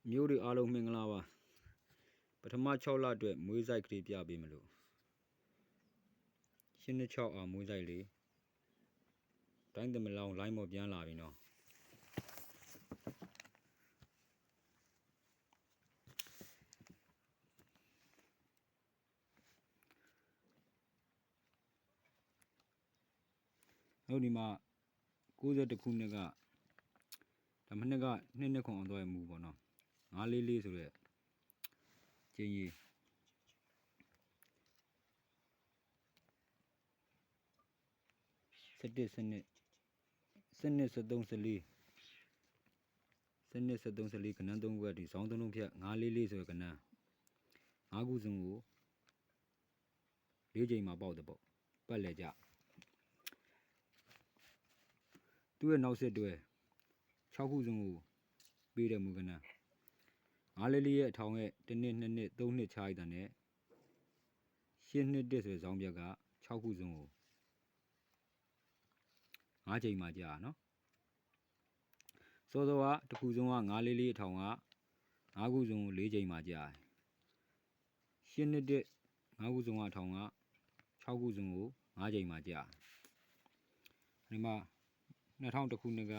မျိုးတွေအားလုံးမင်္ဂလာပါပထမ6လအတွက်မွေးစိုက်ကလေးပြပေးမလို့ရှင်းနှစ်6အောင်မွေးစိုက်လေးတိုင်းသမလောင်လိုင်းပေါ်ပြန်လာပြီနော်ဟုတ်ဒီမှာ90ခုနှစ်ကဒါမနှစ်ကနှစ်ခွန်အောင်သွားရမူပေါ့နော်944ဆိုတဲ့ကျင်းကြီးစနစ်13 14ကနန်း3ခုကဒီဇောင်း3လုံးဖြတ်944ဆိုတဲ့ကနန်း5ခုစုံကို4ချိန်မှာပေါက်တဲ့ပေါ့ပတ်လဲကြသူ့ရဲ့နောက်ဆက်တွဲ6ခုစုံကိုပေးတဲ့မူကနန်း944ရဲ့အထောင်ရဲ့1နှစ်2နှစ်3နှစ်ချားရတဲ့နဲ့10နှစ်1ဆိုတဲ့ဇောင်းပြက်က6ခုစုံကို5ချိန်မှာကြာနော်စောစောကတစ်ခုစုံက944အထောင်က5ခုစုံကို4ချိန်မှာကြာ10နှစ်1 5ခုစုံကအထောင်က6ခုစုံကို5ချိန်မှာကြာဒီမှာ2000ခုနှစ်က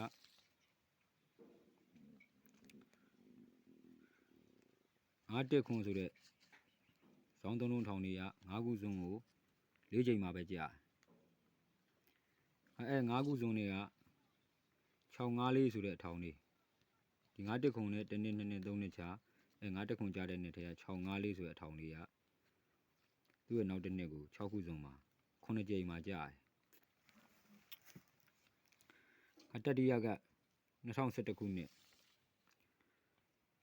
51ခွန်ဆိုတဲ့ဇောင်း3လုံးထောင်တွေက5ခုစုံကို4ချိန်မှာပဲကြာ5ခုစုံတွေက654ဆိုတဲ့အထောင်တွေဒီ51ခွန်နဲ့1နှစ်2နှစ်3နှစ်ချာ51ခွန်ကြာတဲ့နှစ်ထဲက654ဆိုတဲ့အထောင်တွေကသူ့ရဲ့နောက်တစ်နှစ်ကို6ခုစုံမှာ9ကြိမ်မှာကြာတတိယက2011ခုနှစ်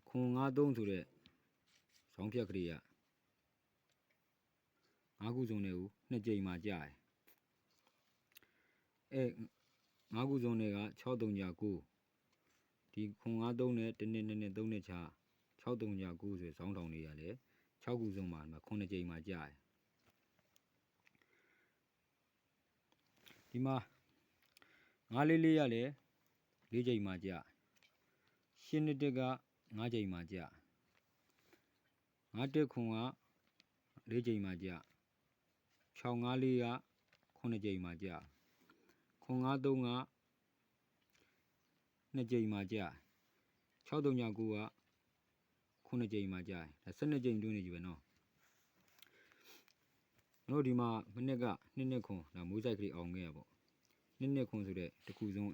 ခွန်53ဆိုတဲ့ဇောင်းဖြတ်ကလေးက5ခုစုံတွေကို2ကြိမ်မှာကြာ5ခုစုံတွေက6339ဒီခွန်53နဲ့1နှစ်2နှစ်3နှစ်ချာ6339ဆိုဇောင်းထောင်တွေကလည်း6ခုစုံမှာ9ကြိမ်မှာကြာဒီမှာ944ရလည်း4ကြိမ်မှာကြာ10နှစ်1က5ကြိမ်မှာကြာ51ခွန်က4ကြိမ်မှာကြာ654က9ကြိမ်မှာကြာခွန်53က2ကြိမ်မှာကြာ6339က9ကြိမ်မှာကြာဒါ12ကြိမ်တွင်းနေကြီးပဲနော်တို့ဒီမှာမနစ်က2ခွန်ဒါမိုးစိုက်ကလေးအောင်ခဲ့ရပေါ့2ခွန်ဆိုတဲ့တစ်ခုစုံ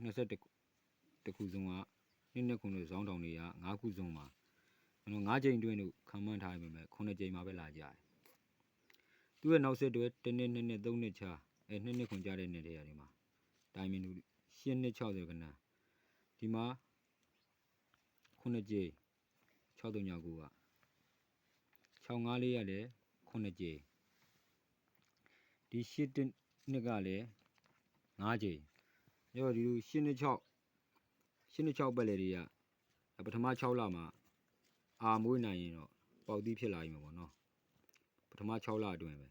21ခုစုံက2ခွန်လို့ဇောင်းတောင်တွေက5ခုစုံမှာ5ကြိမ်တွင်းတို့ခံမှန်းထားရမယ်9ကြိမ်မှာပဲလာကြတယ်သူ့ရဲ့နောက်ဆက်တွဲ1နှစ်2နှစ်3နှစ်ချာ2နှစ်ခွန်ကြတဲ့နှစ်တွေဒီမှာတိုင်းမင်းတို့10နှစ်60ကနန်းဒီမှာ9ကြိမ်6339က654ရလည်း9ကြိမ်ဒီ10နှစ်ကလည်း5ကြိမ်ရောဒီလို10နှစ်6ပတ်လေတွေကပထမ6လမှာအာမွေးနိုင်ရင်တော့ပေါက်သီးဖြစ်လာပြီမှာပေါ့နော်ပထမ6လအတွင်းပဲ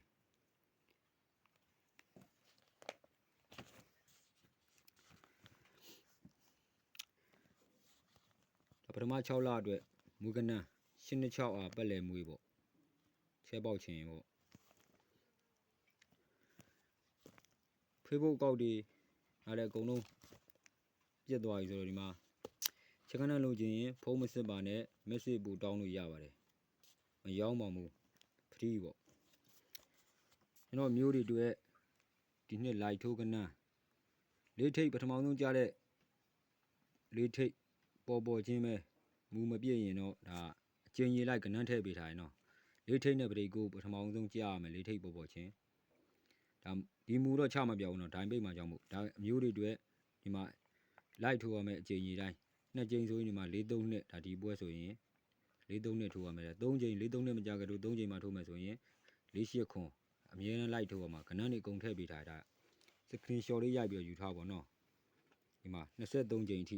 ပထမ6လအတွက်မူကနန်း10နှစ်6အာပတ်လေမွေးပေါ့ချဲပေါက်ခြင်းပေါ့ဖေးဖို့ကောက်တွေအားလည်းအကုန်လုံးပြတ်သွားပြီဆိုတော့ဒီမှာချက်ခဏလုံးချင်းဖုံးမစစ်ပါနဲ့မက်ဆေ့ပူတောင်းလို့ရပါတယ်မရောပါဘူးဖရီးပေါ့ကျွန်တော်မျိုးတွေတွေ့ဒီနှစ်လိုက်ထိုးကနန်းလေးထိပ်ပထမဆုံးကြားတဲ့လေးထိပ်ပေါ်ချင်းပဲမူမပြည့်ရင်တော့ဒါအကျဉ်းကြီးလိုက်ကနန်းထည့်ပေးထားရင်တော့လေးထိပ်နဲ့ပရိတ်ကိုပထမဆုံးကြားရမယ်လေးထိပ်ပေါ်ချင်းဒါဒီမူတော့ချမပြောင်းဘူးတော့ဒိုင်ပိတ်မှာကြောင့်မို့ဒါအမျိုးတွေတွေ့ဒီမှာလိုက်ထိုးရမယ်အကျဉ်းကြီးတိုင်း2ကြိမ်ဆိုရင်ဒီမှာ4-3နှစ်ဒါဒီပွဲဆိုရင်4-3နှစ်ထိုးရမယ်3ကြိမ်4-3နှစ်မကြကြလို့3ကြိမ်မှထိုးမယ်ဆိုရင်4-8ခွန်အမြဲတမ်းလိုက်ထိုးရမှာကနန်းတွေအကုန်ထည့်ပေးထားတာစကရင်ရှော့လေးရိုက်ပြီးယူထားပါတော့ဒီမှာ23ကြိမ်အထိ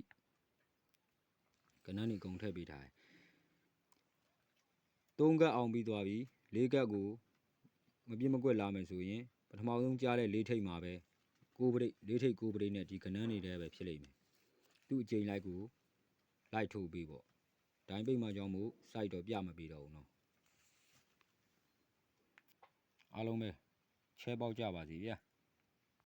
ကနန်းတွေအကုန်ထည့်ပေးထားတယ်3ကတ်အောင်ပြီးသွားပြီ4ကတ်ကိုမပြည့်မကွက်လာမယ်ဆိုရင်ပထမဆုံးကြားတဲ့4ထိပ်မှာပဲ6ပရိတ်4ထိပ်6ပရိတ်နဲ့ဒီကနန်းတွေတည်းပဲဖြစ်လိမ့်မယ်သူ့အချိန်လိုက်ကိုလိုက်ထိုးပေးပေါ့ ဒိုင်းပိတ်မှကြောင့်မို့ site တော့ပြမပေးတော့ဘူးနော်အားလုံးပဲချဲပေါက်ကြပါစီဗျာ